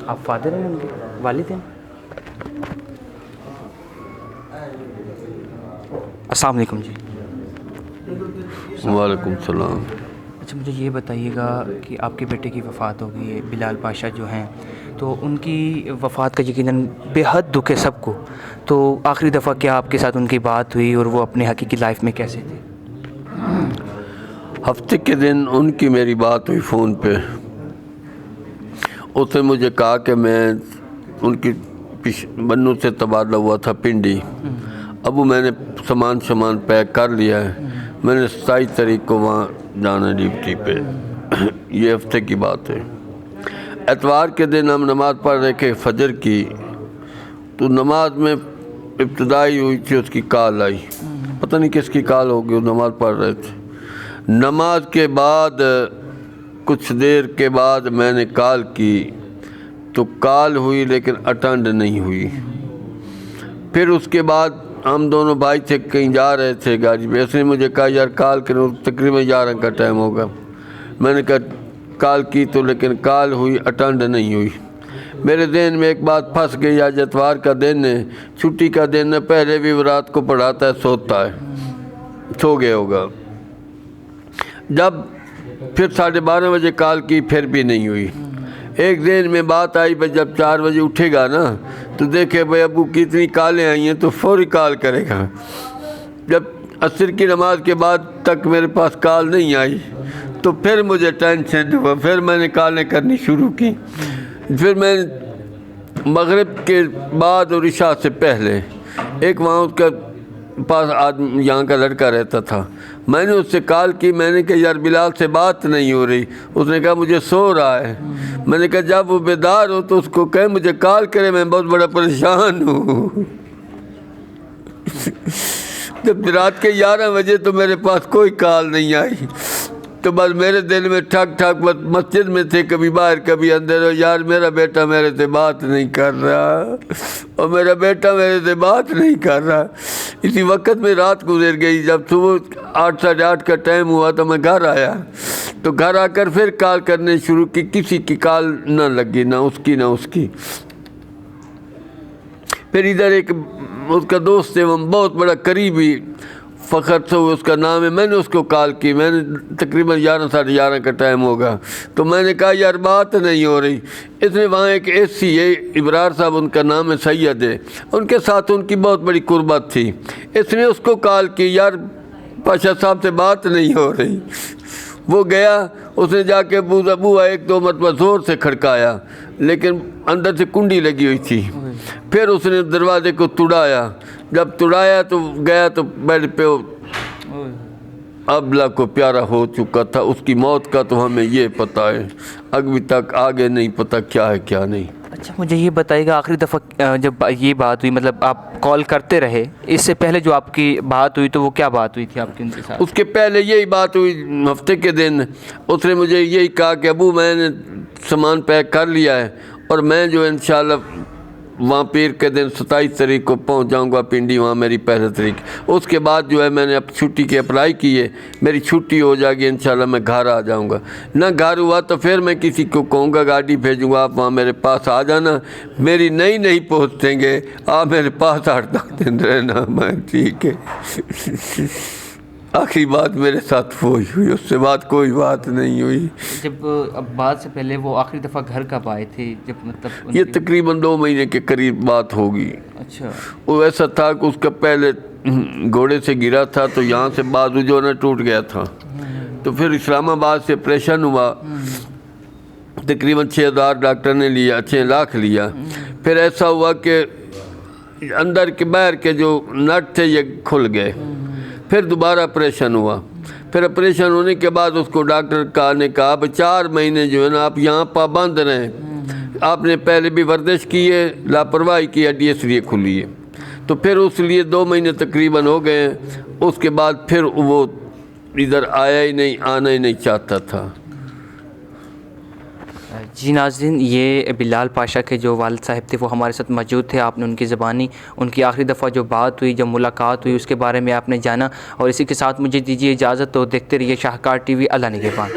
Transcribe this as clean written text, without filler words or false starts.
آپ فادر ہیں ان کے، والد ہیں؟ السلام علیکم جی۔ وعلیکم السلام۔ اچھا مجھے یہ بتائیے گا کہ آپ کے بیٹے کی وفات ہو گئی ہے، بلال پاشا جو ہیں، تو ان کی وفات کا یقیناً بے حد دکھ ہے سب کو، تو آخری دفعہ کیا آپ کے ساتھ ان کی بات ہوئی اور وہ اپنے حقیقی لائف میں کیسے تھے؟ ہفتے کے دن ان کی میری بات ہوئی فون پہ۔ اس نے مجھے کہا کہ میں ان کی بنو سے تبادلہ ہوا تھا پنڈی، اب وہ میں نے سامان پیک کر لیا ہے، میں نے 27 تاریخ کو وہاں جانا ہے ڈیوٹی پہ۔ یہ ہفتے کی بات ہے۔ اتوار کے دن ہم نماز پڑھ رہے کہ فجر کی، تو نماز میں ابتدائی ہوئی تھی، اس کی کال آئی، پتہ نہیں کس کی کال ہوگی، وہ نماز پڑھ رہے تھے۔ نماز کے بعد کچھ دیر کے بعد میں نے کال کی تو کال ہوئی لیکن اٹینڈ نہیں ہوئی۔ پھر اس کے بعد ہم دونوں بھائی تھے، کہیں جا رہے تھے گاڑی پہ، اس نے مجھے کہا یار کال کرو، تقریباً 11 کا ٹائم ہوگا۔ میں نے کہا کال کی تو لیکن کال ہوئی، اٹینڈ نہیں ہوئی۔ میرے ذہن میں ایک بات پھنس گئی، آج اتوار کا دن ہے، چھٹی کا دن ہے، پہلے بھی وہ رات کو پڑھاتا ہے، سوتا ہے، سو گیا ہوگا۔ جب پھر 12:30 بجے کال کی، پھر بھی نہیں ہوئی۔ ایک ذہن میں بات آئی، بھائی جب 4 بجے اٹھے گا نا تو دیکھے بھائی ابو کی اتنی کالیں آئی ہیں تو فوری کال کرے گا۔ جب عصر کی نماز کے بعد تک میرے پاس کال نہیں آئی تو پھر مجھے ٹینشن ہوا، پھر میں نے کالیں کرنی شروع کی۔ پھر میں مغرب کے بعد اور عشاء سے پہلے ایک وہاں اس کا پاس آدمی یہاں کا لڑکا رہتا تھا، میں نے اس سے کال کی، میں نے کہا یار بلال سے بات نہیں ہو رہی، اس نے کہا مجھے سو رہا ہے۔ میں نے کہا جب وہ بیدار ہو تو اس کو کہے مجھے کال کرے، میں بہت بڑا پریشان ہوں۔ جب رات کے 11 بجے تو میرے پاس کوئی کال نہیں آئی، تو بس میرے دل میں ٹھک ٹھک، بس مسجد میں تھے، کبھی باہر کبھی اندر، یار میرا بیٹا میرے سے بات نہیں کر رہا، اور میرا بیٹا میرے سے بات نہیں کر رہا۔ اسی وقت میں رات گزر گئی۔ جب صبح 8 ساڑھے 8 کا ٹائم ہوا تو میں گھر آیا، تو گھر آ کر پھر کال کرنے شروع کی، کسی کی کال نہ لگی، نہ اس کی نہ اس کی۔ پھر ادھر ایک اس کا دوست ہے، وہ بہت بڑا قریبی، فخر سے اس کا نام ہے، میں نے اس کو کال کی، میں نے تقریباً 11 ساڑھے 11 کا ٹائم ہوگا، تو میں نے کہا یار بات نہیں ہو رہی۔ اس نے وہاں ایک ایسی ہے، ابرار صاحب ان کا نام ہے، سید ہے، ان کے ساتھ ان کی بہت بڑی قربت تھی۔ اس نے اس کو کال کی، یار پاشا صاحب سے بات نہیں ہو رہی۔ وہ گیا، اس نے جا کے بوا 1-2 مرتبہ زور سے کھڑکایا، لیکن اندر سے کنڈی لگی ہوئی تھی۔ پھر اس نے دروازے کو توڑایا، جب توڑایا تو گیا تو بیڈ پہ ابلا کو پیارا ہو چکا تھا۔ اس کی موت کا تو ہمیں یہ پتہ ہے، ابھی تک آگے نہیں پتہ کیا ہے کیا نہیں۔ اچھا مجھے یہ بتائیے گا، آخری دفعہ جب یہ بات ہوئی، مطلب آپ کال کرتے رہے، اس سے پہلے جو آپ کی بات ہوئی تو وہ کیا بات ہوئی تھی آپ کی ان کے ساتھ؟ اس کے پہلے یہی بات ہوئی، ہفتے کے دن اس نے مجھے یہی کہا کہ ابو میں نے سامان پیک کر لیا ہے، اور میں جو انشاءاللہ وہاں پیر کے دن 27 تاریخ کو پہنچ جاؤں گا پنڈی، وہاں میری 1 تاریخ۔ اس کے بعد جو ہے میں نے اب چھٹی کی اپلائی کی ہے، میری چھٹی ہو جائے گی انشاءاللہ، میں گھر آ جاؤں گا۔ نہ گھر ہوا تو پھر میں کسی کو کہوں گا، گاڑی بھیجوں گا، آپ وہاں میرے پاس آ جانا، میری نہیں پہنچیں گے، آپ میرے پاس 8-10 دن رہنا، میں ٹھیک ہے۔ آخری بات میرے ساتھ وہی ہوئی، اس سے بعد کوئی بات نہیں ہوئی۔ جب اب بات سے پہلے وہ آخری دفعہ گھر کب آئے تھے؟ جب مطلب یہ تقریباً 2 مہینے کے قریب بات ہوگی۔ اچھا، وہ ایسا تھا کہ اس کا پہلے گھوڑے سے گرا تھا تو یہاں سے بازو جو نا ٹوٹ گیا تھا، تو پھر اسلام آباد سے آپریشن ہوا، تقریباً 6,000 ڈاکٹر نے لیا، 6 لاکھ لیا۔ پھر ایسا ہوا کہ اندر کے باہر کے جو نٹ تھے یہ کھل گئے، پھر دوبارہ آپریشن ہوا۔ پھر آپریشن ہونے کے بعد اس کو ڈاکٹر نے کہا اب 4 مہینے جو ہے نا آپ یہاں پابند رہیں، آپ نے پہلے بھی ورزش کی ہے، لاپرواہی کی ہڈی اس لیے کھلی ہے، تو پھر اس لیے 2 مہینے تقریباً ہو گئے ہیں۔ اس کے بعد پھر وہ ادھر آیا ہی نہیں، آنا ہی نہیں چاہتا تھا۔ جی ناظرین، یہ بلال پاشا کے جو والد صاحب تھے وہ ہمارے ساتھ موجود تھے۔ آپ نے ان کی زبانی، ان کی آخری دفعہ جو بات ہوئی، جب ملاقات ہوئی، اس کے بارے میں آپ نے جانا، اور اسی کے ساتھ مجھے دیجیے اجازت، تو دیکھتے رہیے شاہکار ٹی وی۔ اللہ نگہبان۔